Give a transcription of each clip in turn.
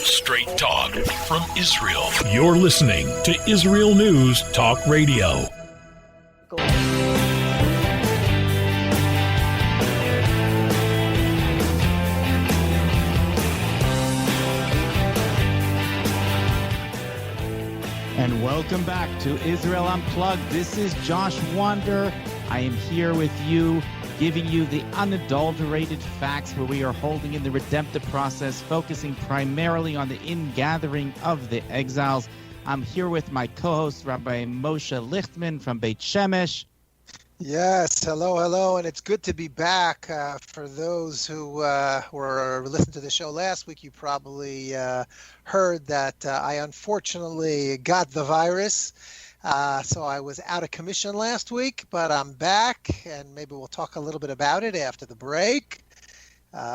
Straight talk from Israel. You're listening to Israel News Talk Radio. And welcome back to Israel Unplugged. This is Josh Wander. I am here with you, giving you the unadulterated facts where we are holding in the redemptive process, focusing primarily on the ingathering of the exiles. I'm here with my co-host, Rabbi Moshe Lichtman from Beit Shemesh. Yes, hello, and it's good to be back. For those who were listening to the show last week, you probably heard that I unfortunately got the virus. So I was out of commission last week, but I'm back, and maybe we'll talk a little bit about it after the break.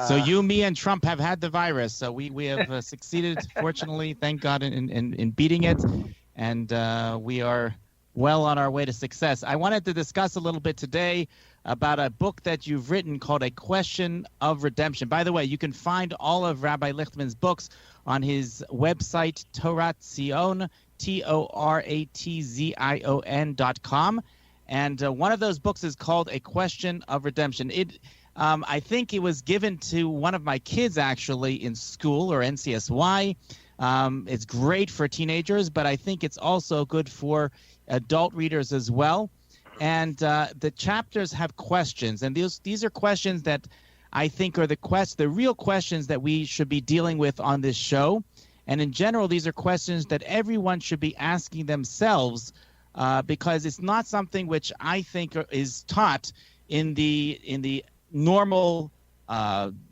So you, me, and Trump have had the virus. So we have succeeded, fortunately, thank God, in beating it, and we are well on our way to success. I wanted to discuss a little bit today about a book that you've written called A Question of Redemption. By the way, you can find all of Rabbi Lichtman's books on his website, Toratzion, TORATZION.com. And one of those books is called A Question of Redemption. I think it was given to one of my kids, actually, in school or NCSY. It's great for teenagers, but I think it's also good for adult readers as well. And the chapters have questions, and these are questions that I think are the real questions that we should be dealing with on this show. And in general, these are questions that everyone should be asking themselves, because it's not something which I think is taught in the normal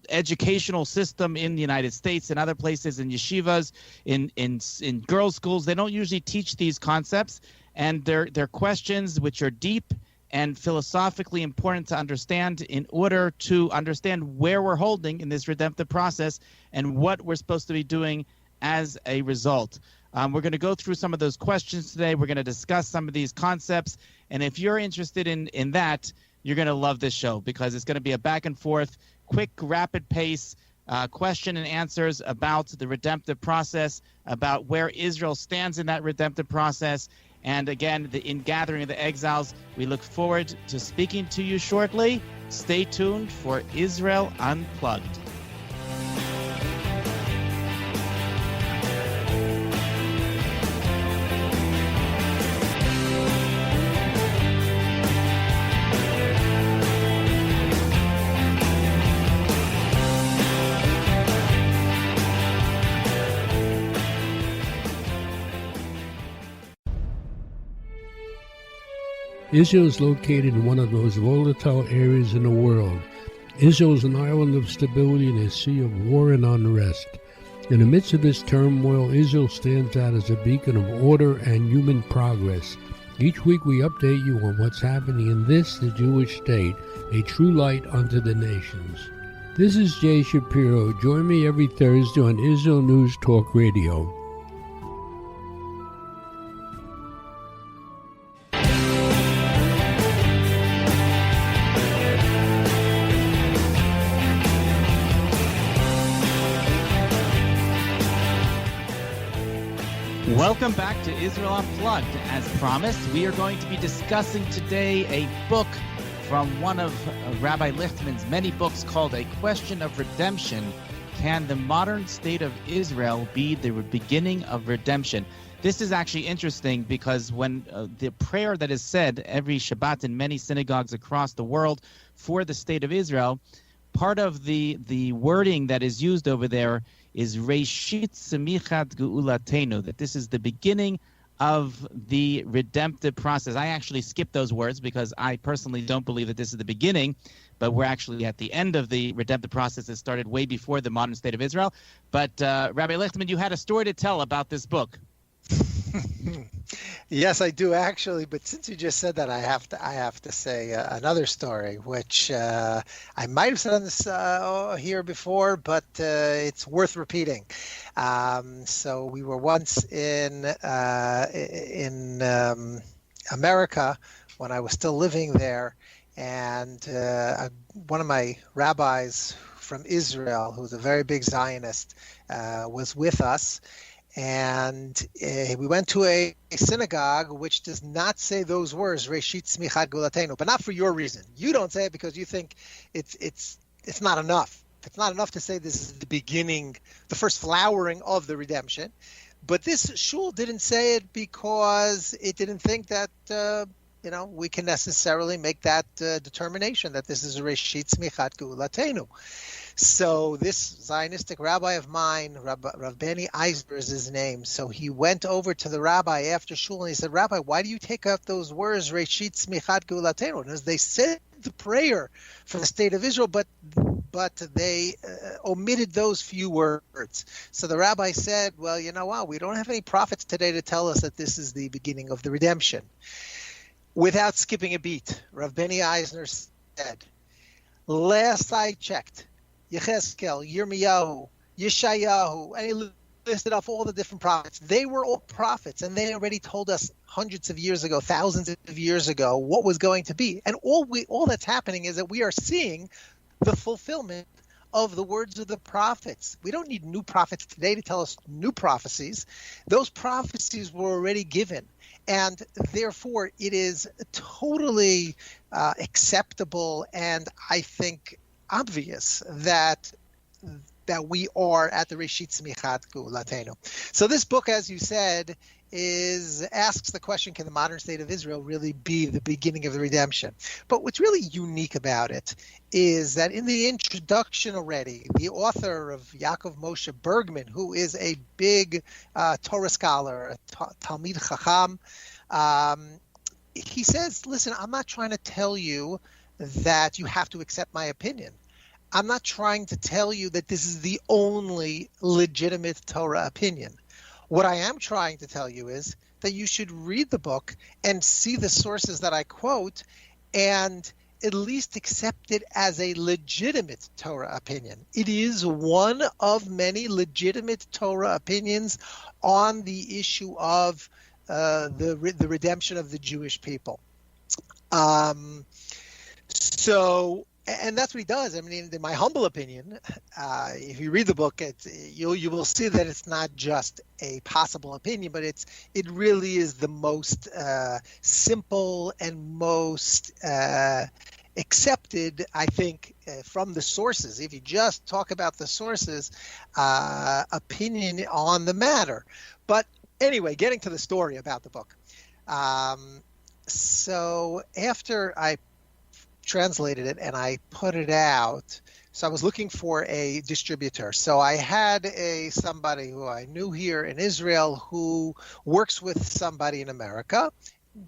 educational system in the United States and other places, in yeshivas, in girls' schools. They don't usually teach these concepts, and they're questions which are deep and philosophically important to understand in order to understand where we're holding in this redemptive process and what we're supposed to be doing as a result. We're going to go through some of those questions today. We're going to discuss some of these concepts, and if you're interested in that, you're going to love this show, because it's going to be a back and forth, quick, rapid pace, question and answers about the redemptive process, about where Israel stands in that redemptive process, and again, the ingathering of the exiles. We look forward to speaking to you shortly. Stay tuned for Israel Unplugged. Israel is located in one of the most volatile areas in the world. Israel is an island of stability in a sea of war and unrest. In the midst of this turmoil, Israel stands out as a beacon of order and human progress. Each week we update you on what's happening in this, the Jewish state, a true light unto the nations. This is Jay Shapiro. Join me every Thursday on Israel News Talk Radio. Welcome back to Israel Unplugged. As promised, we are going to be discussing today a book from one of Rabbi Lichtman's many books called A Question of Redemption. Can the modern state of Israel be the beginning of redemption? This is actually interesting because when the prayer that is said every Shabbat in many synagogues across the world for the state of Israel, part of the wording that is used over there is Reishit Semichat Geulatenu, that this is the beginning of the redemptive process. I actually skipped those words because I personally don't believe that this is the beginning, but we're actually at the end of the redemptive process that started way before the modern state of Israel. But Rabbi Lichtman, you had a story to tell about this book. Yes, I do actually. But since you just said that, I have to say another story, which I might have said on this here before, but it's worth repeating. So we were once in America when I was still living there, and one of my rabbis from Israel, who's a very big Zionist, was with us. And we went to a synagogue which does not say those words, Reshit Tzmichat Gulatenu, but not for your reason. You don't say it because you think it's not enough. It's not enough to say this is the beginning, the first flowering of the redemption. But this shul didn't say it because it didn't think that we can necessarily make that determination that this is a Reshit Tzmichat Gulatenu. So this Zionistic rabbi of mine, Rav Benny Eisner is his name. So he went over to the rabbi after shul and he said, Rabbi, why do you take out those words, Reshit Tzmichat Gulatenu? And as they said the prayer for the state of Israel, but they omitted those few words. So the rabbi said, well, you know what? We don't have any prophets today to tell us that this is the beginning of the redemption. Without skipping a beat, Rav Benny Eisner said, last I checked, Yechezkel, Yirmiyahu, Yeshayahu, and he listed off all the different prophets. They were all prophets, and they already told us hundreds of years ago, thousands of years ago, what was going to be. And all that's happening is that we are seeing the fulfillment of the words of the prophets. We don't need new prophets today to tell us new prophecies. Those prophecies were already given. And therefore, it is totally acceptable and I think obvious that we are at the Reshit Tzmichat Gulatenu. So this book, as you said, asks the question, can the modern state of Israel really be the beginning of the redemption? But what's really unique about it is that in the introduction already, the author of Yaakov Moshe Bergman, who is a big Torah scholar, a Talmid Chacham, he says, listen, I'm not trying to tell you that you have to accept my opinion. I'm not trying to tell you that this is the only legitimate Torah opinion. What I am trying to tell you is that you should read the book and see the sources that I quote and at least accept it as a legitimate Torah opinion. It is one of many legitimate Torah opinions on the issue of the redemption of the Jewish people. And that's what he does. I mean, in my humble opinion, if you read the book, you will see that it's not just a possible opinion, but it really is the most simple and most accepted, I think, from the sources. If you just talk about the sources, opinion on the matter. But anyway, getting to the story about the book. So after I translated it and I put it out, so I was looking for a distributor. So I had somebody who I knew here in Israel who works with somebody in America,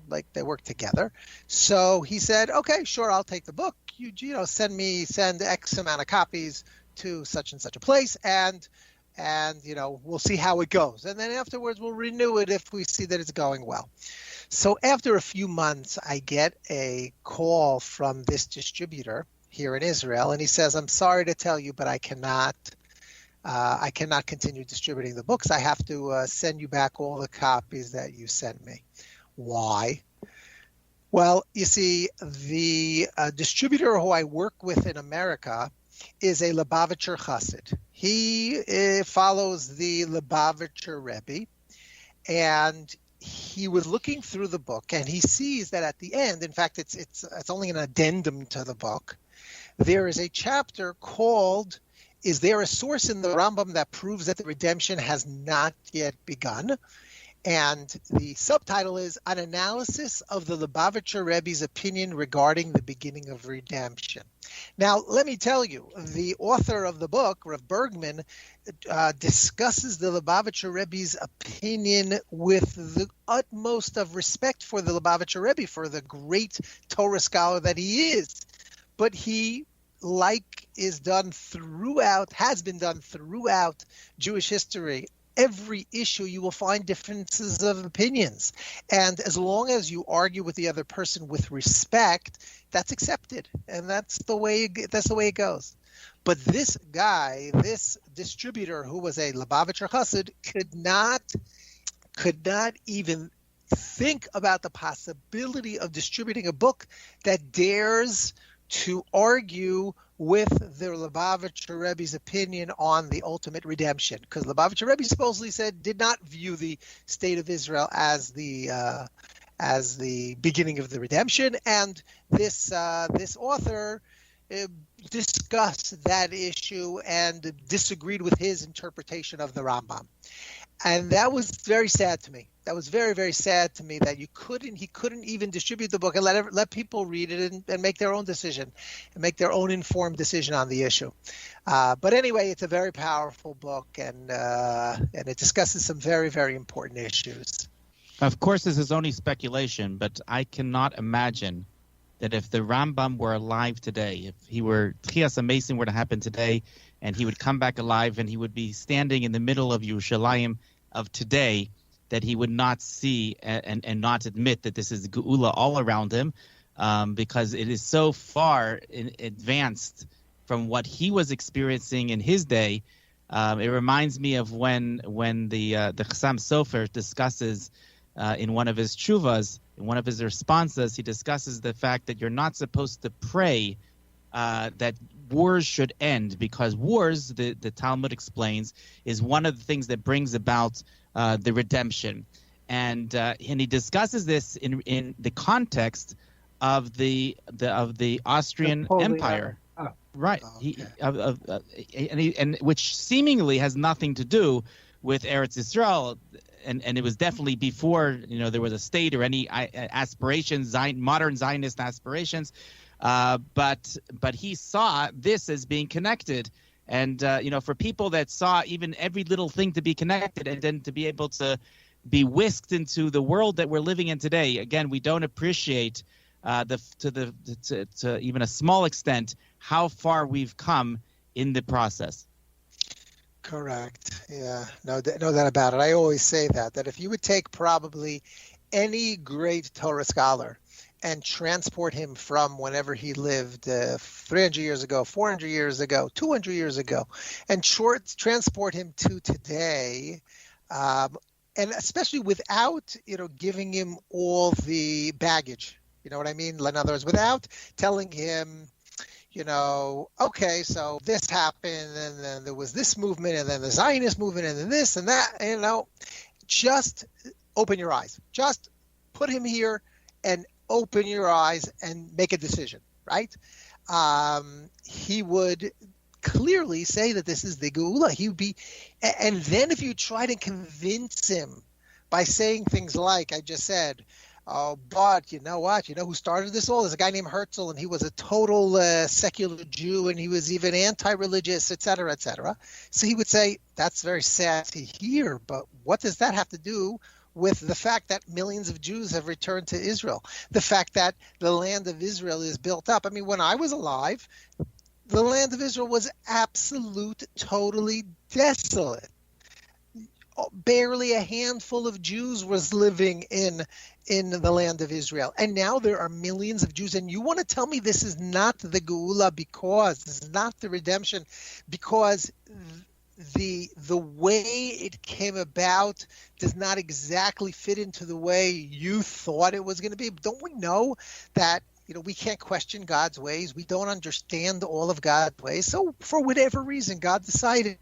like they work together. So he said, okay, sure, I'll take the book. You send X amount of copies to such and such a place, and we'll see how it goes. And then afterwards we'll renew it if we see that it's going well. So after a few months, I get a call from this distributor here in Israel, and he says, I'm sorry to tell you, but I cannot continue distributing the books. I have to send you back all the copies that you sent me. Why? Well, you see, the distributor who I work with in America is a Lubavitcher Chassid. He follows the Lubavitcher Rebbe, and he was looking through the book, and he sees that at the end, in fact, it's only an addendum to the book, there is a chapter called, Is There a Source in the Rambam that Proves that the Redemption Has Not Yet Begun? And the subtitle is An Analysis of the Lubavitcher Rebbe's Opinion Regarding the Beginning of Redemption. Now, let me tell you, the author of the book, Rav Bergman, discusses the Lubavitcher Rebbe's opinion with the utmost of respect for the Lubavitcher Rebbe, for the great Torah scholar that he is. But he, like has been done throughout Jewish history, every issue you will find differences of opinions. And as long as you argue with the other person with respect, that's accepted. And that's the way it goes. But this guy, this distributor who was a Lubavitcher Chassid, could not even think about the possibility of distributing a book that dares to argue with the Lubavitcher Rebbe's opinion on the ultimate redemption, because Lubavitcher Rebbe supposedly did not view the state of Israel as the beginning of the redemption, and this author discussed that issue and disagreed with his interpretation of the Rambam. And that was very sad to me. That was very, very sad to me that he couldn't even distribute the book and let people read it and make their own decision and make their own informed decision on the issue. But anyway, it's a very powerful book, and it discusses some very, very important issues. Of course, this is only speculation, but I cannot imagine that if the Rambam were alive today, if Tchias HaMesim were to happen today, and he would come back alive and he would be standing in the middle of Yerushalayim of today, that he would not see and not admit that this is Geula all around him, because it is so far advanced from what he was experiencing in his day. It reminds me of when the Chassam Sofer discusses in one of his tshuvas, in one of his responses, he discusses the fact that you're not supposed to pray that wars should end, because wars, the Talmud explains, is one of the things that brings about the redemption. And he discusses this in the context of the Austrian Empire. Right. Oh, okay. And which seemingly has nothing to do with Eretz Yisrael, and it was definitely before there was a state or any aspirations, modern Zionist aspirations. But he saw this as being connected, and for people that saw even every little thing to be connected, and then to be able to be whisked into the world that we're living in today. Again, we don't appreciate to even a small extent how far we've come in the process. Correct. Yeah, no doubt about it. I always say that if you would take probably any great Torah scholar and transport him from whenever he lived 300 years ago, 400 years ago, 200 years ago, and transport him to today, and especially without giving him all the baggage. You know what I mean? In other words, without telling him, okay, so this happened, and then there was this movement, and then the Zionist movement, and then this and that. Just open your eyes. Just put him here and open your eyes and make a decision, right? He would clearly say that this is the Geula. He would be, and then if you try to convince him by saying things like I just said, oh, but you know what? You know who started this all? There's a guy named Herzl, and he was a total secular Jew, and he was even anti-religious, et cetera, et cetera. So he would say, that's very sad to hear, but what does that have to do with the fact that millions of Jews have returned to Israel? The fact that the land of Israel is built up. I mean, when I was alive, the land of Israel was totally desolate. Barely a handful of Jews was living in the land of Israel. And now there are millions of Jews. And you want to tell me this is not the Geula, because this is not the redemption, because the way it came about does not exactly fit into the way you thought it was going to be. Don't we know that we can't question God's ways? We don't understand all of God's ways. So for whatever reason, God decided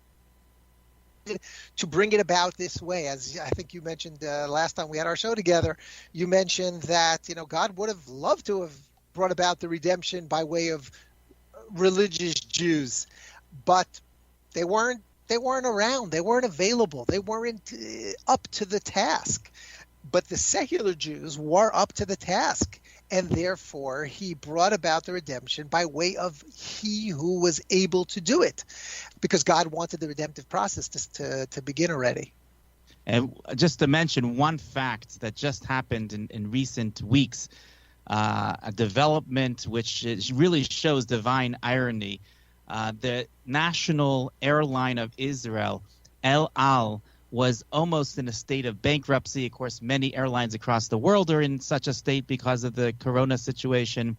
to bring it about this way. As I think you mentioned last time we had our show together, you mentioned that God would have loved to have brought about the redemption by way of religious Jews, but they weren't around, they weren't available, they weren't up to the task. But the secular Jews were up to the task, and therefore he brought about the redemption by way of he who was able to do it, because God wanted the redemptive process to begin already. And just to mention one fact that just happened in recent weeks, a development which really shows divine irony. The national airline of Israel, El Al, was almost in a state of bankruptcy. Of course, many airlines across the world are in such a state because of the corona situation.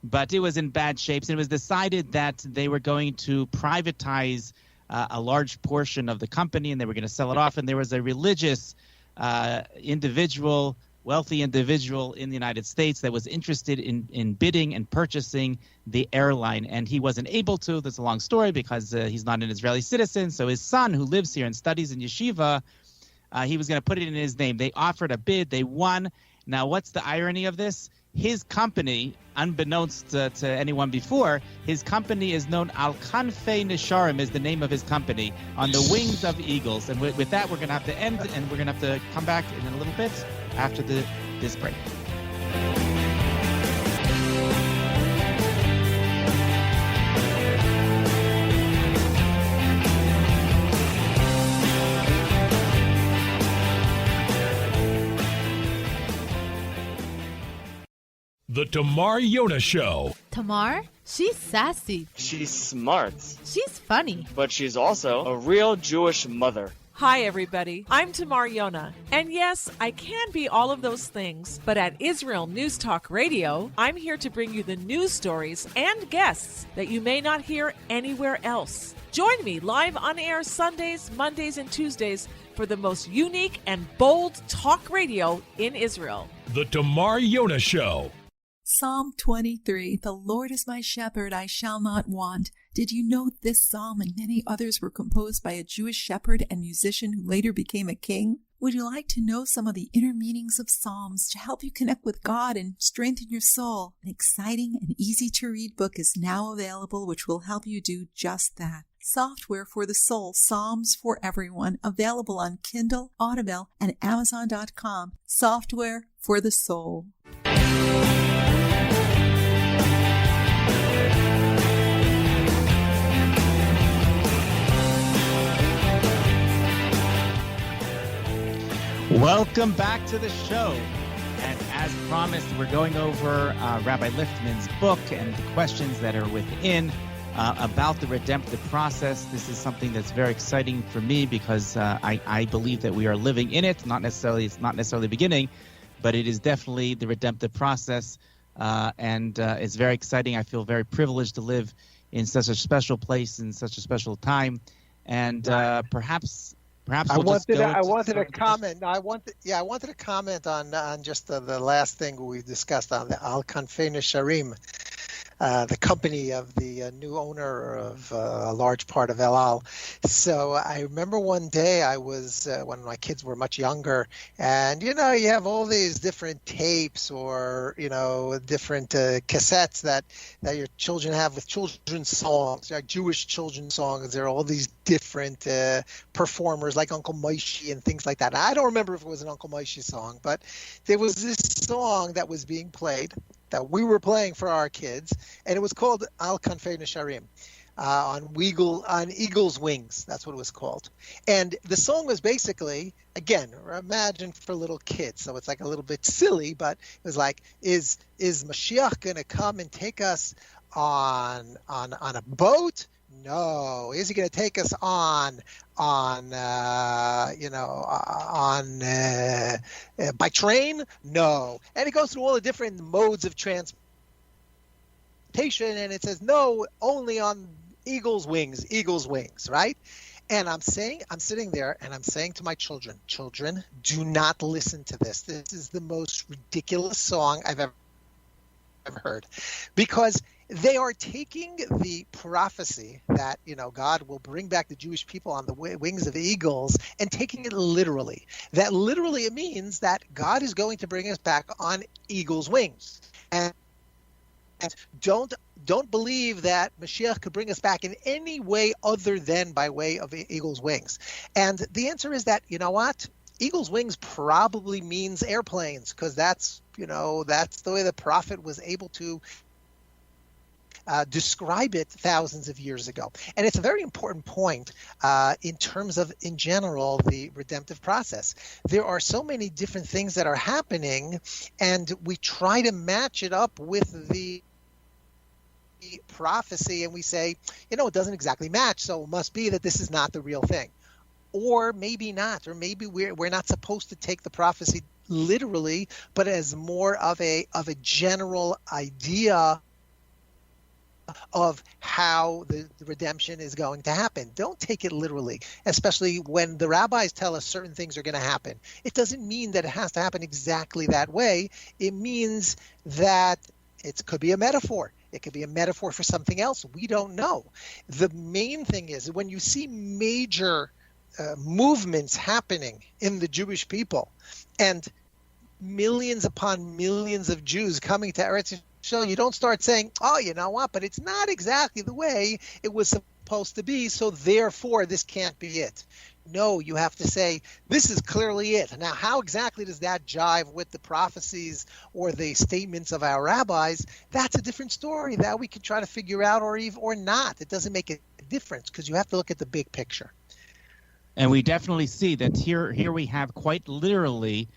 But it was in bad shape, and it was decided that they were going to privatize a large portion of the company, and they were going to sell it off. And there was a religious individual wealthy individual in the United States that was interested in bidding and purchasing the airline, and he wasn't able to. That's a long story because he's not an Israeli citizen. So his son, who lives here and studies in yeshiva, he was going to put it in his name. They offered a bid. They won. Now, what's the irony of this? His company, unbeknownst to anyone before, his company is known Al Kanfei Nisharim is the name of his company, on the wings of eagles. And with that, we're going to have to end, and we're going to have to come back in a little bit after this break. The Tamar Yona Show. Tamar? She's sassy. She's smart. She's funny. But she's also a real Jewish mother. Hi, everybody. I'm Tamar Yona. And yes, I can be all of those things, but at Israel News Talk Radio, I'm here to bring you the news stories and guests that you may not hear anywhere else. Join me live on air Sundays, Mondays, and Tuesdays for the most unique and bold talk radio in Israel. The Tamar Yona Show. Psalm 23, the Lord is my shepherd, I shall not want. Did you know this psalm and many others were composed by a Jewish shepherd and musician who later became a king? Would you like to know some of the inner meanings of psalms to help you connect with God and strengthen your soul? An exciting and easy-to-read book is now available which will help you do just that. Software for the Soul, Psalms for Everyone, available on Kindle, Audible, and Amazon.com. Software for the Soul. Welcome back to the show. And as promised, we're going over Rabbi Liftman's book and the questions that are within about the redemptive process. This is something that's very exciting for me because I believe that we are living in it. It's not necessarily beginning, but it is definitely the redemptive process. And it's very exciting. I feel very privileged to live in such a special place, in such a special time. And perhaps I wanted to comment on just the last thing we discussed on the Al Kanfei Nisharim, the company of the new owner of a large part of El Al. So I remember one day I was, when my kids were much younger, and, you have all these different tapes or, different cassettes that your children have with children's songs, like Jewish children's songs. There are all these different performers like Uncle Moishi and things like that. I don't remember if it was an Uncle Moishi song, but there was this song that was being played that we were playing for our kids, and it was called Al Kanfei Nisharim, on Eagle's Wings. That's what it was called. And the song was basically, again, imagine for little kids, so it's like a little bit silly, but it was like, is Mashiach going to come and take us on a boat? No. Is he going to take us by train? No. And it goes through all the different modes of transportation, and it says no, only on eagle's wings, right? And I'm sitting there and I'm saying to my children, do not listen to this. This is the most ridiculous song I've ever heard, because they are taking the prophecy that, God will bring back the Jewish people on the wings of eagles and taking it literally. That literally it means that God is going to bring us back on eagle's wings. And don't believe that Mashiach could bring us back in any way other than by way of eagle's wings. And the answer is that, what? Eagle's wings probably means airplanes, because that's the way the prophet was able to describe it thousands of years ago. And it's a very important point in terms of, in general, the redemptive process. There are so many different things that are happening, and we try to match it up with the prophecy, and we say, it doesn't exactly match, so it must be that this is not the real thing. Or maybe not, or maybe we're not supposed to take the prophecy literally, but as more of a general idea of how the redemption is going to happen. Don't take it literally, especially when the rabbis tell us certain things are going to happen. It doesn't mean that it has to happen exactly that way. It means that it could be a metaphor. It could be a metaphor for something else. We don't know. The main thing is when you see major movements happening in the Jewish people and millions upon millions of Jews coming to Eretz Yisrael, you don't start saying, oh, you know what, but it's not exactly the way it was supposed to be, so therefore this can't be it. No, you have to say, this is clearly it. Now, how exactly does that jive with the prophecies or the statements of our rabbis? That's a different story that we can try to figure out or not. It doesn't make a difference because you have to look at the big picture. And we definitely see that here we have quite literally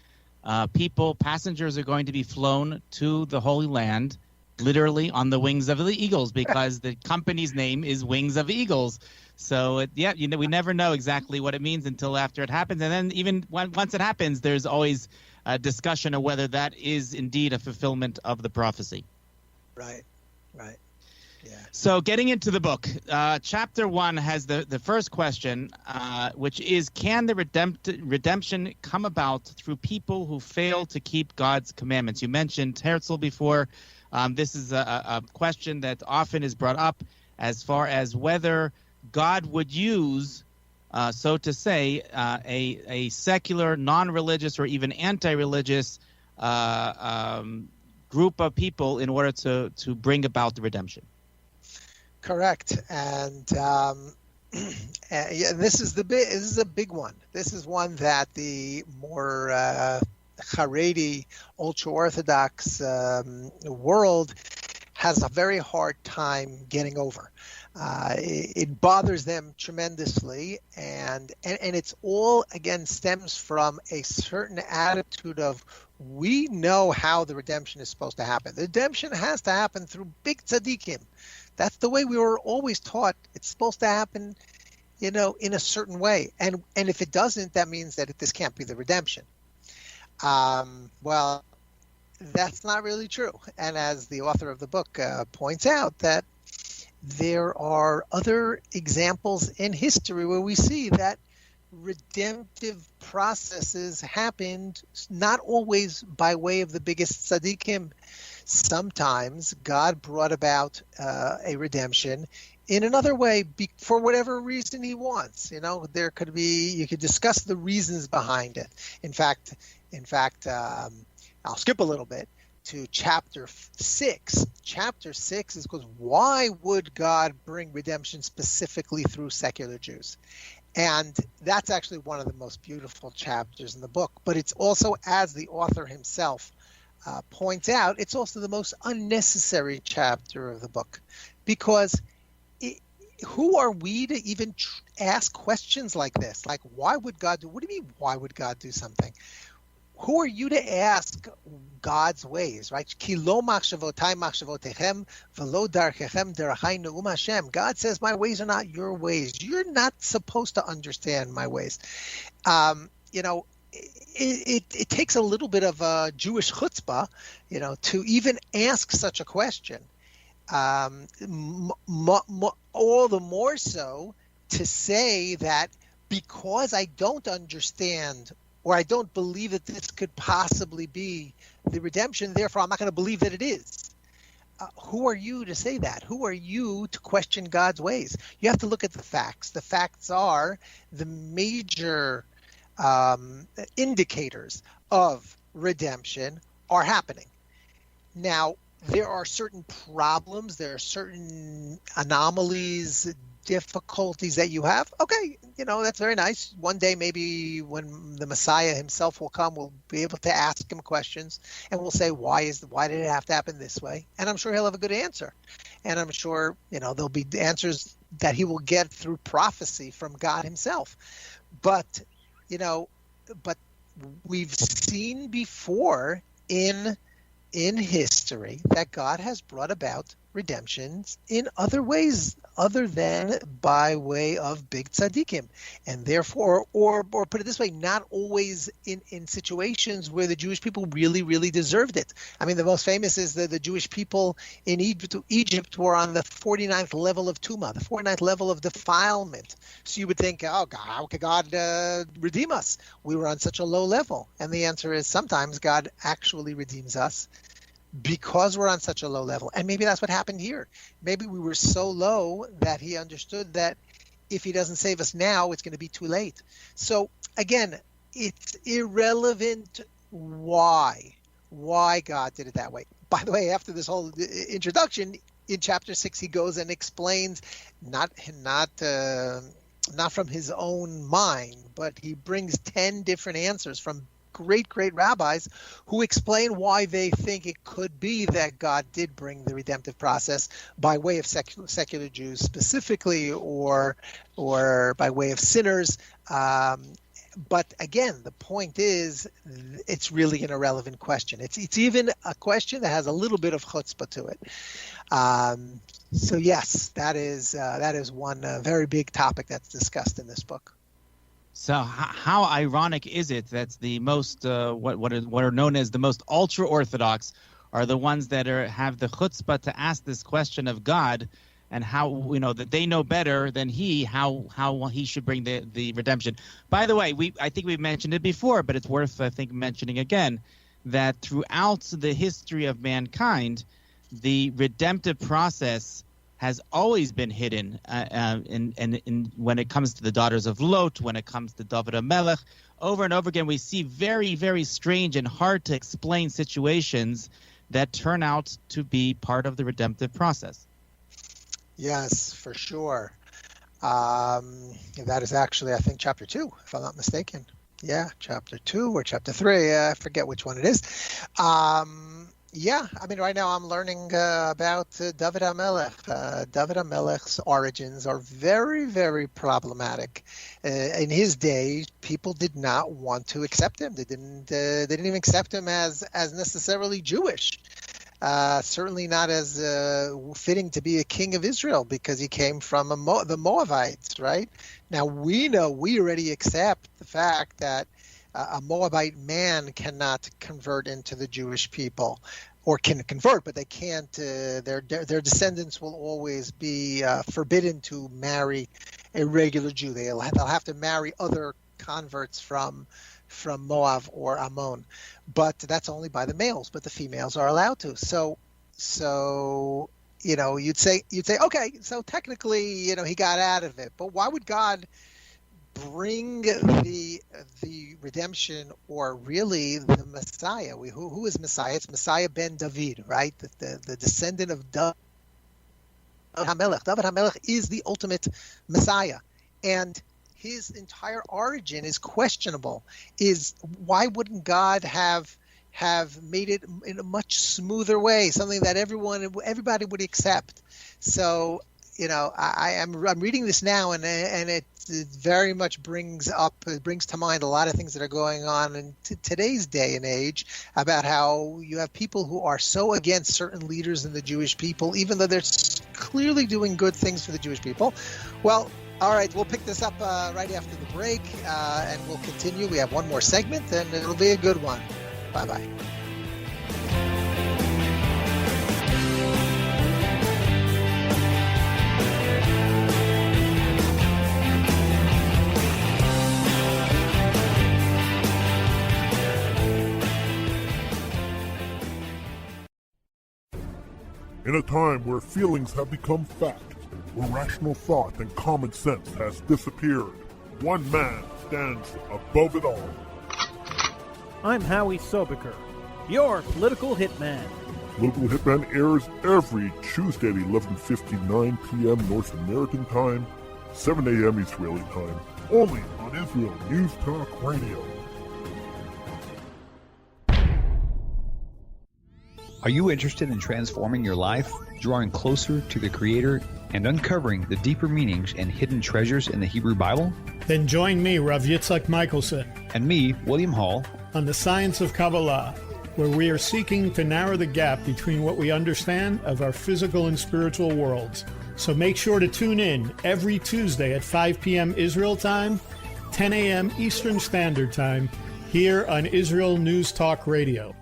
passengers are going to be flown to the Holy Land literally on the wings of the eagles because the company's name is Wings of Eagles. So, we never know exactly what it means until after it happens. And then even once it happens, there's always a discussion of whether that is indeed a fulfillment of the prophecy. Right. Yeah. So getting into the book, chapter 1 has the first question, which is, can the redemption come about through people who fail to keep God's commandments? You mentioned Herzl before. This is a question that often is brought up as far as whether God would use, so to say, a secular, non-religious, or even anti-religious group of people in order to bring about the redemption. Correct, and this is a big one. This is one that the more Haredi, ultra-Orthodox world has a very hard time getting over. It bothers them tremendously, and it's all, again, stems from a certain attitude of, we know how the redemption is supposed to happen. The redemption has to happen through big tzaddikim. That's the way we were always taught. It's supposed to happen, in a certain way. And if it doesn't, that means that this can't be the redemption. Well, that's not really true. And as the author of the book points out, that there are other examples in history where we see that redemptive processes happened not always by way of the biggest tzaddikim. Sometimes God brought about a redemption in another way for whatever reason he wants. There could be, you could discuss the reasons behind it. In fact, I'll skip a little bit to chapter 6. Chapter 6 is because why would God bring redemption specifically through secular Jews? And that's actually one of the most beautiful chapters in the book. But it's also, as the author himself points out, it's also the most unnecessary chapter of the book, because who are we to even ask questions like this? Like, why would God do? What do you mean, why would God do something? Who are you to ask God's ways, right? Ki lo machshavotai machshavotechem v'lo darchechem derachai ne'um Hashem. God says, my ways are not your ways. You're not supposed to understand my ways. It takes a little bit of a Jewish chutzpah, to even ask such a question. All the more so to say that because I don't understand or I don't believe that this could possibly be the redemption, therefore I'm not going to believe that it is. Who are you to say that? Who are you to question God's ways? You have to look at the facts. The facts are the major indicators of redemption are happening. Now, there are certain problems, there are certain anomalies, difficulties that you have. Okay, that's very nice. One day, maybe when the Messiah himself will come, we'll be able to ask him questions, and we'll say, why did it have to happen this way? And I'm sure he'll have a good answer. And I'm sure, there'll be answers that he will get through prophecy from God himself. But we've seen before in history that God has brought about redemptions in other ways other than by way of big tzaddikim. And therefore, or put it this way, not always in situations where the Jewish people really, really deserved it. I mean, the most famous is that the Jewish people in Egypt were on the 49th level of Tumah, the 49th level of defilement. So you would think, oh, God, how could God redeem us? We were on such a low level. And the answer is sometimes God actually redeems us because we're on such a low level. And maybe that's what happened here. Maybe we were so low that he understood that if he doesn't save us now, it's going to be too late. So again, it's irrelevant why God did it that way. By the way, after this whole introduction, in chapter 6, he goes and explains not from his own mind, but he brings 10 different answers from great rabbis who explain why they think it could be that God did bring the redemptive process by way of secular Jews specifically, or by way of sinners. But again, the point is, it's really an irrelevant question. It's even a question that has a little bit of chutzpah to it. So yes, that is one very big topic that's discussed in this book. So how ironic is it that's the most what are known as the most ultra orthodox are the ones that have the chutzpah to ask this question of God, and how that they know better than how he should bring the redemption. By the way, I think we've mentioned it before, but it's worth mentioning again that throughout the history of mankind, the redemptive process has always been hidden, in when it comes to the daughters of Lot, when it comes to David HaMelech. Over and over again, we see very, very strange and hard to explain situations that turn out to be part of the redemptive process. Yes, for sure. That is actually, I think, chapter 2, if I'm not mistaken. Yeah, chapter 2 or chapter 3. I forget which one it is. Yeah, I mean, right now I'm learning about David HaMelech. David HaMelech's origins are very, very problematic. In his day, people did not want to accept him. They didn't even accept him as necessarily Jewish. Certainly not as fitting to be a king of Israel, because he came from the Moabites, right? Now we already accept the fact that a Moabite man cannot convert into the Jewish people, or can convert, but they can't. Their descendants will always be forbidden to marry a regular Jew. They'll have to marry other converts from Moab or Ammon, but that's only by the males. But the females are allowed to. So you'd say okay. So technically, he got out of it. But why would God bring the redemption, or really the Messiah? Who is Messiah? It's Messiah ben David, right? The descendant of David HaMelech. David HaMelech is the ultimate Messiah, and his entire origin is questionable. Why wouldn't God have made it in a much smoother way, something that everybody would accept? So I'm reading this now, and it very much brings to mind a lot of things that are going on in today's day and age, about how you have people who are so against certain leaders in the Jewish people, even though they're clearly doing good things for the Jewish people. Well, all right, we'll pick this up right after the break, and we'll continue. We have one more segment, and it'll be a good one. Bye-bye. In a time where feelings have become fact, where rational thought and common sense has disappeared, one man stands above it all. I'm Howie Sobiker, your political hitman. Political Hitman airs every Tuesday at 11:59 p.m. North American time, 7 a.m. Israeli time, only on Israel News Talk Radio. Are you interested in transforming your life, drawing closer to the Creator, and uncovering the deeper meanings and hidden treasures in the Hebrew Bible? Then join me, Rav Yitzhak Michelson, and me, William Hall, on The Science of Kabbalah, where we are seeking to narrow the gap between what we understand of our physical and spiritual worlds. So make sure to tune in every Tuesday at 5 p.m. Israel time, 10 a.m. Eastern Standard Time, here on Israel News Talk Radio.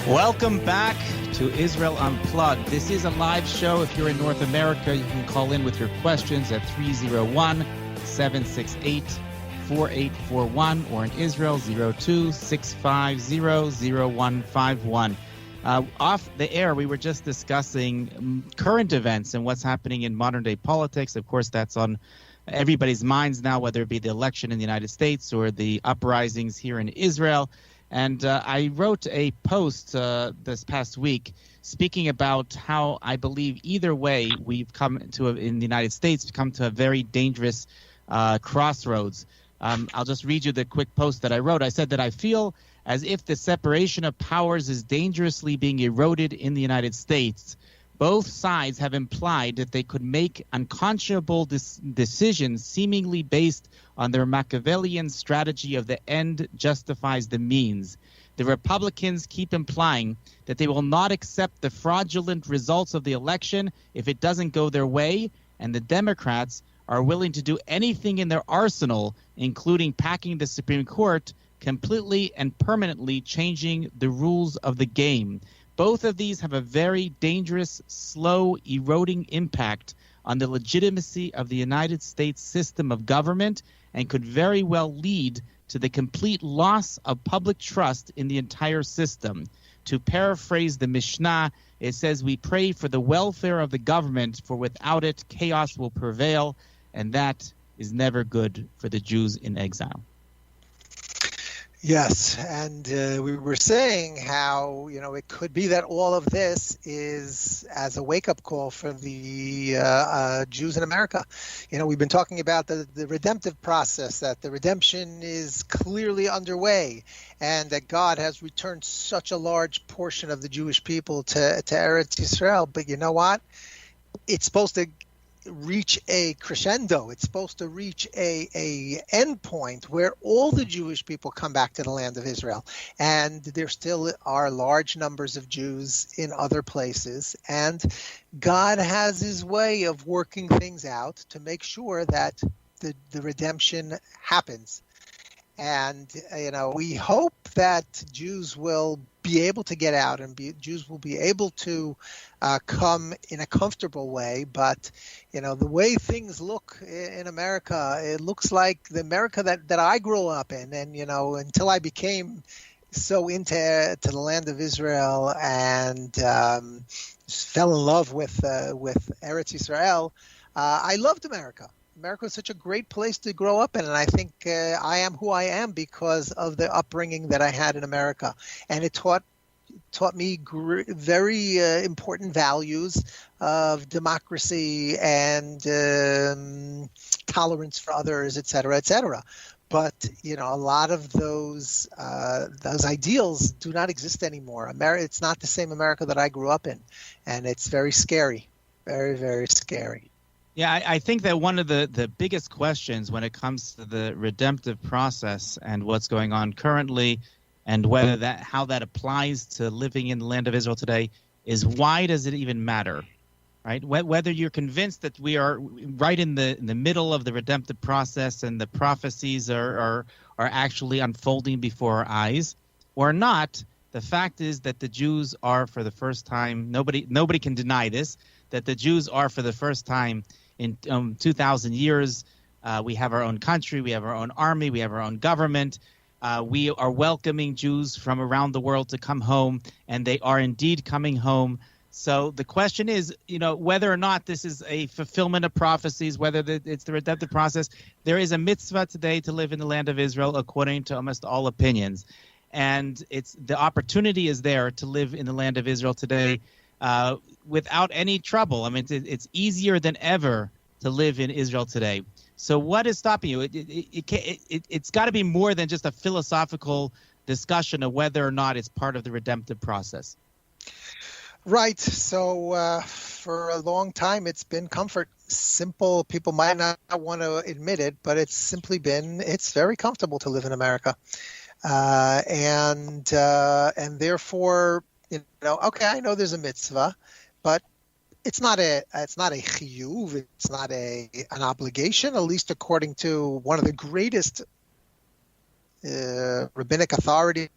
Welcome back to Israel Unplugged. This is a live show. If you're in North America, you can call in with your questions at 301-768-4841 or in Israel 02-650-0151. Off the air, we were just discussing current events and what's happening in modern-day politics. Of course, that's on everybody's minds now, whether it be the election in the United States or the uprisings here in Israel. And I wrote a post this past week speaking about how I believe either way we've come to, in the United States, come to a very dangerous crossroads. I'll just read you the quick post that I wrote. I said that I feel as if the separation of powers is dangerously being eroded in the United States. Both sides have implied that they could make unconscionable decisions seemingly based on their Machiavellian strategy of the end justifies the means. The Republicans keep implying that they will not accept the fraudulent results of the election if it doesn't go their way, and the Democrats are willing to do anything in their arsenal, including packing the Supreme Court, completely and permanently changing the rules of the game. Both of these have a very dangerous, slow, eroding impact on the legitimacy of the United States system of government and could very well lead to the complete loss of public trust in the entire system. To paraphrase the Mishnah, it says, "We pray for the welfare of the government, for without it, chaos will prevail," and that is never good for the Jews in exile. Yes, and we were saying how, it could be that all of this is as a wake-up call for the Jews in America. We've been talking about the redemptive process, that the redemption is clearly underway, and that God has returned such a large portion of the Jewish people to Eretz Yisrael. But you know what? It's supposed to reach a crescendo. It's supposed to reach a end point where all the Jewish people come back to the land of Israel. And there still are large numbers of Jews in other places. And God has his way of working things out to make sure that the redemption happens. And, we hope that Jews will be able to get out and Jews will be able to come in a comfortable way. But, the way things look in America, it looks like the America that I grew up in. And, until I became so into the land of Israel and fell in love with Eretz Yisrael, I loved America. America is such a great place to grow up in, and I think I am who I am because of the upbringing that I had in America. And it taught me very important values of democracy and tolerance for others, et cetera, et cetera. But, a lot of those ideals do not exist anymore. It's not the same America that I grew up in, and it's very scary, very, very scary. Yeah, I think that one of the biggest questions when it comes to the redemptive process and what's going on currently and how that applies to living in the land of Israel today is, why does it even matter, right? Whether you're convinced that we are right in the middle of the redemptive process and the prophecies are actually unfolding before our eyes or not, the fact is that the Jews are, for the first time, nobody can deny this, that the Jews are for the first time in 2,000 years. We have our own country, we have our own army, we have our own government. We are welcoming Jews from around the world to come home, and they are indeed coming home. So the question is, whether or not this is a fulfillment of prophecies, whether it's the redemptive process. There is a mitzvah today to live in the land of Israel, according to almost all opinions. And the opportunity is there to live in the land of Israel today without any trouble. I mean, it's easier than ever to live in Israel today. So what is stopping you? It's got to be more than just a philosophical discussion of whether or not it's part of the redemptive process. Right. So for a long time, it's been comfort. Simple. People might not want to admit it, but it's very comfortable to live in America. And therefore, okay, I know there's a mitzvah, but it's not a chiyuv. It's not an obligation, at least according to one of the greatest rabbinic authorities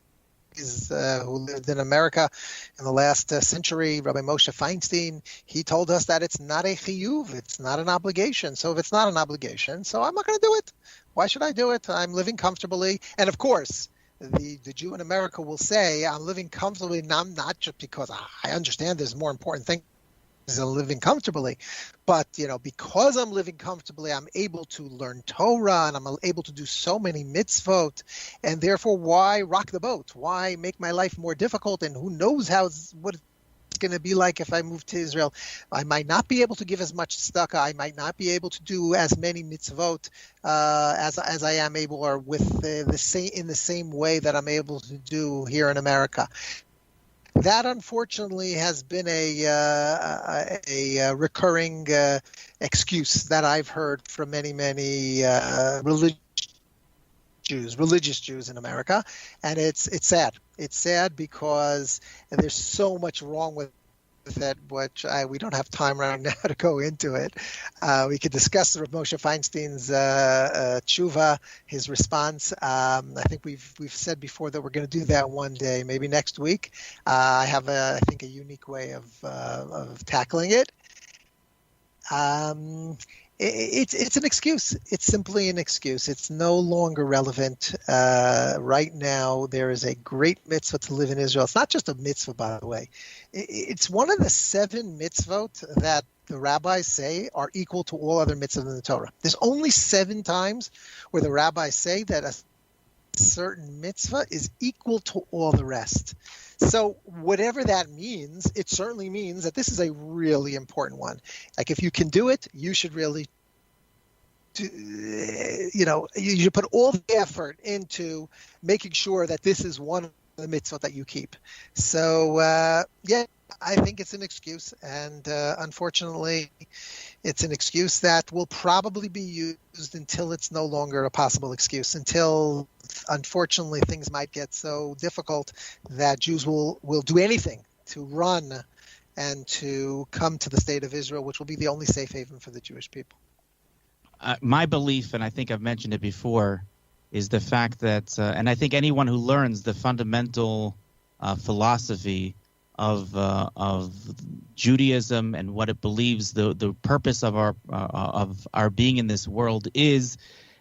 who lived in America in the last century, Rabbi Moshe Feinstein. He told us that it's not a chiyuv, it's not an obligation. So if it's not an obligation, so I'm not going to do it. Why should I do it? I'm living comfortably. And of course, the Jew in America will say, I'm living comfortably, not just because I understand there's more important things than living comfortably, but because I'm living comfortably, I'm able to learn Torah and I'm able to do so many mitzvot, and therefore, why rock the boat? Why make my life more difficult? And who knows what it's going to be like if I move to Israel? I might not be able to give as much tzedakah. I might not be able to do as many mitzvot as I am able, or in the same way that I'm able to do here in America. That, unfortunately, has been a recurring excuse that I've heard from many religious Jews in America, and it's sad. It's sad because there's so much wrong with it, which we don't have time right now to go into it. We could discuss Rav Moshe Feinstein's tshuva, his response. I think we've said before that we're going to do that one day, maybe next week. I have I think a unique way of tackling it. It's an excuse. It's simply an excuse. It's no longer relevant. Right now, there is a great mitzvah to live in Israel. It's not just a mitzvah, by the way. It's one of the 7 mitzvot that the rabbis say are equal to all other mitzvahs in the Torah. There's only 7 times where the rabbis say that a certain mitzvah is equal to all the rest. So whatever that means, it certainly means that this is a really important one. Like, if you can do it, you should really you should put all the effort into making sure that this is one of the mitzvot that you keep. So I think it's an excuse, and unfortunately, it's an excuse that will probably be used until it's no longer a possible excuse, until, unfortunately, things might get so difficult that Jews will do anything to run and to come to the state of Israel, which will be the only safe haven for the Jewish people. My belief, and I think I've mentioned it before, is the fact that, and I think anyone who learns the fundamental philosophy of Judaism and what it believes the purpose of our being in this world is,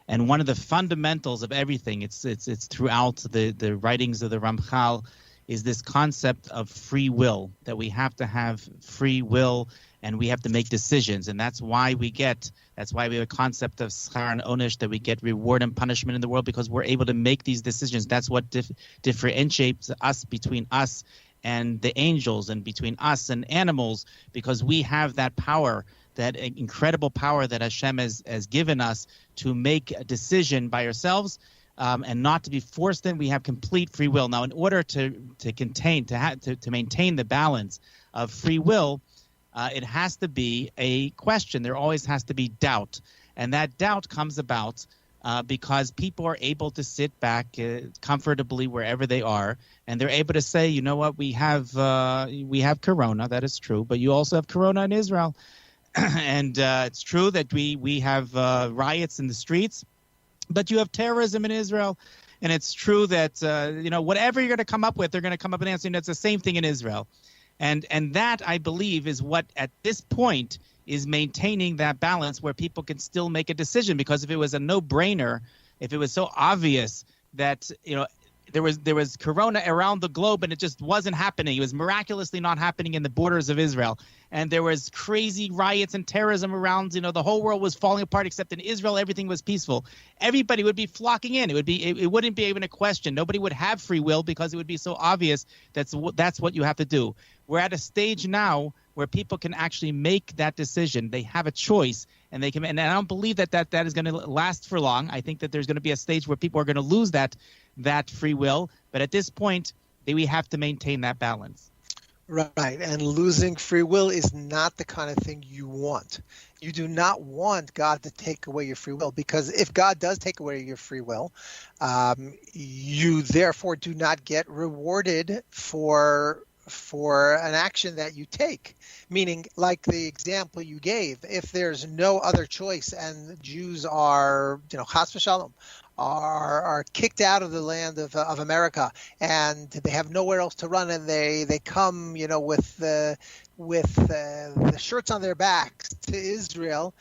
and one of the fundamentals of everything, it's throughout the writings of the Ramchal, is this concept of free will, that we have to have free will and we have to make decisions. And that's why we have a concept of schar and onesh, that we get reward and punishment in the world, because we're able to make these decisions. That's what differentiates us between us and the angels, and between us and animals, because we have that power, that incredible power that Hashem has given us to make a decision by ourselves, and not to be forced in. We have complete free will. Now, in order to maintain the balance of free will, it has to be a question. There always has to be doubt, and that doubt comes about because people are able to sit back comfortably wherever they are, and they're able to say, you know what, we have corona, that is true, but you also have corona in Israel. And it's true that we have riots in the streets, but you have terrorism in Israel. And it's true that whatever you're going to come up with, they're going to come up and answer, and it's the same thing in Israel. And that, I believe, is what at this point is maintaining that balance where people can still make a decision. Because if it was a no-brainer, if it was so obvious that there was corona around the globe and it just wasn't happening, it was miraculously not happening in the borders of Israel, and there was crazy riots and terrorism around, the whole world was falling apart, except in Israel everything was peaceful, everybody would be flocking in. It wouldn't be even a question. Nobody would have free will, because it would be so obvious that's what you have to do. We're at a stage now where people can actually make that decision. They have a choice, and they can. And I don't believe that is going to last for long. I think that there's going to be a stage where people are going to lose that free will. But at this point, we have to maintain that balance. Right. And losing free will is not the kind of thing you want. You do not want God to take away your free will, because if God does take away your free will, you therefore do not get rewarded for an action that you take. Meaning, like the example you gave, if there's no other choice and Jews are, chas v'shalom, are kicked out of the land of America, and they have nowhere else to run, and they come, with the shirts on their backs to Israel,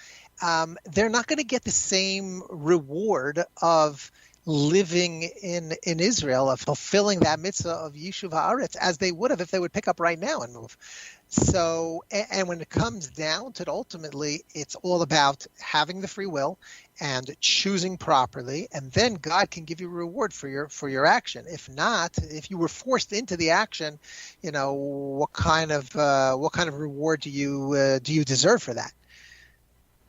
they're not going to get the same reward of living in Israel, of fulfilling that mitzvah of Yishuv Haaretz, as they would have if they would pick up right now and move. So, and when it comes down to it, ultimately, it's all about having the free will and choosing properly, and then God can give you a reward for your action. If not, if you were forced into the action, what kind of reward do you deserve for that?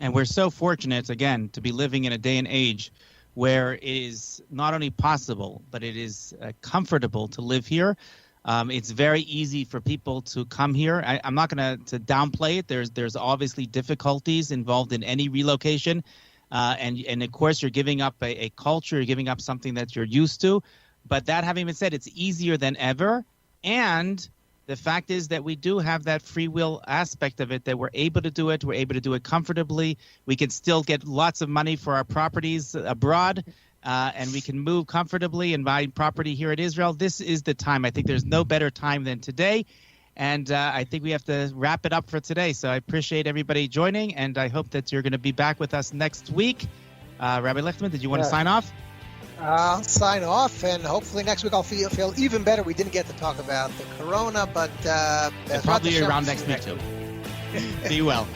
And we're so fortunate, again, to be living in a day and age where it is not only possible, but it is comfortable to live here. It's very easy for people to come here. I'm not going to downplay it. There's obviously difficulties involved in any relocation. And of course, you're giving up a culture, you're giving up something that you're used to. But that having been said, it's easier than ever. And the fact is that we do have that free will aspect of it, that we're able to do it. We're able to do it comfortably. We can still get lots of money for our properties abroad, and we can move comfortably and buy property here in Israel. This is the time. I think there's no better time than today. And I think we have to wrap it up for today. So I appreciate everybody joining, and I hope that you're going to be back with us next week. Rabbi Lichtman, did you want to sign off? I'll sign off, and hopefully next week I'll feel even better. We didn't get to talk about the corona, but probably around next week too. Be well.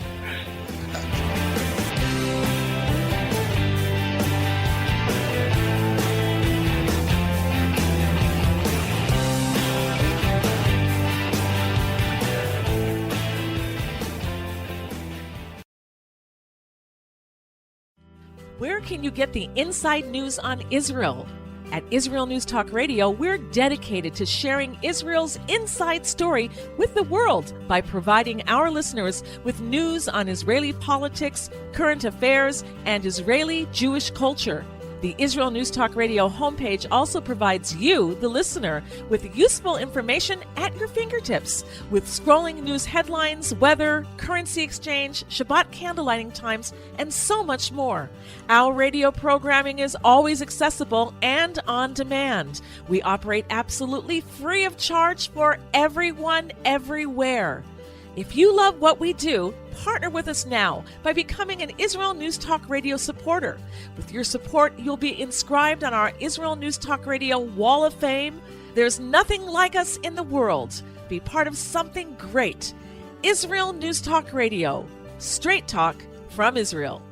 Where can you get the inside news on Israel? At Israel News Talk Radio, we're dedicated to sharing Israel's inside story with the world by providing our listeners with news on Israeli politics, current affairs, and Israeli Jewish culture. The Israel News Talk Radio homepage also provides you, the listener, with useful information at your fingertips, with scrolling news headlines, weather, currency exchange, Shabbat candlelighting times, and so much more. Our radio programming is always accessible and on demand. We operate absolutely free of charge for everyone, everywhere. If you love what we do, partner with us now by becoming an Israel News Talk Radio supporter. With your support, you'll be inscribed on our Israel News Talk Radio Wall of Fame. There's nothing like us in the world. Be part of something great. Israel News Talk Radio. Straight talk from Israel.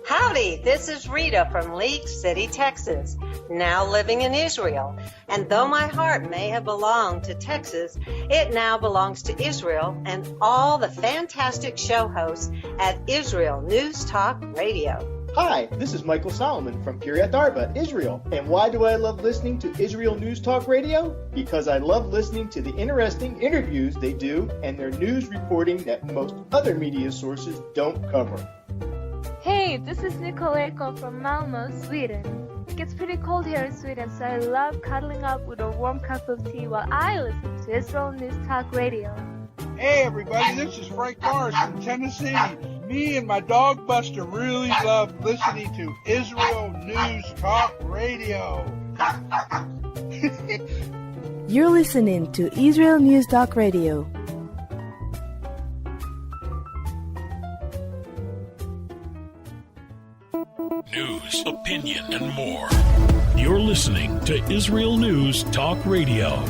Howdy, this is Rita from League City, Texas, now living in Israel. And though my heart may have belonged to Texas, it now belongs to Israel and all the fantastic show hosts at Israel News Talk Radio. Hi, this is Michael Solomon from Kiryat Arba, Israel. And why do I love listening to Israel News Talk Radio? Because I love listening to the interesting interviews they do and their news reporting that most other media sources don't cover. Hey, this is Nicoleko from Malmö, Sweden. It gets pretty cold here in Sweden, so I love cuddling up with a warm cup of tea while I listen to Israel News Talk Radio. Hey everybody, this is Frank Morris from Tennessee. Me and my dog Buster really love listening to Israel News Talk Radio. You're listening to Israel News Talk Radio. News, opinion, and more. You're listening to Israel News Talk Radio.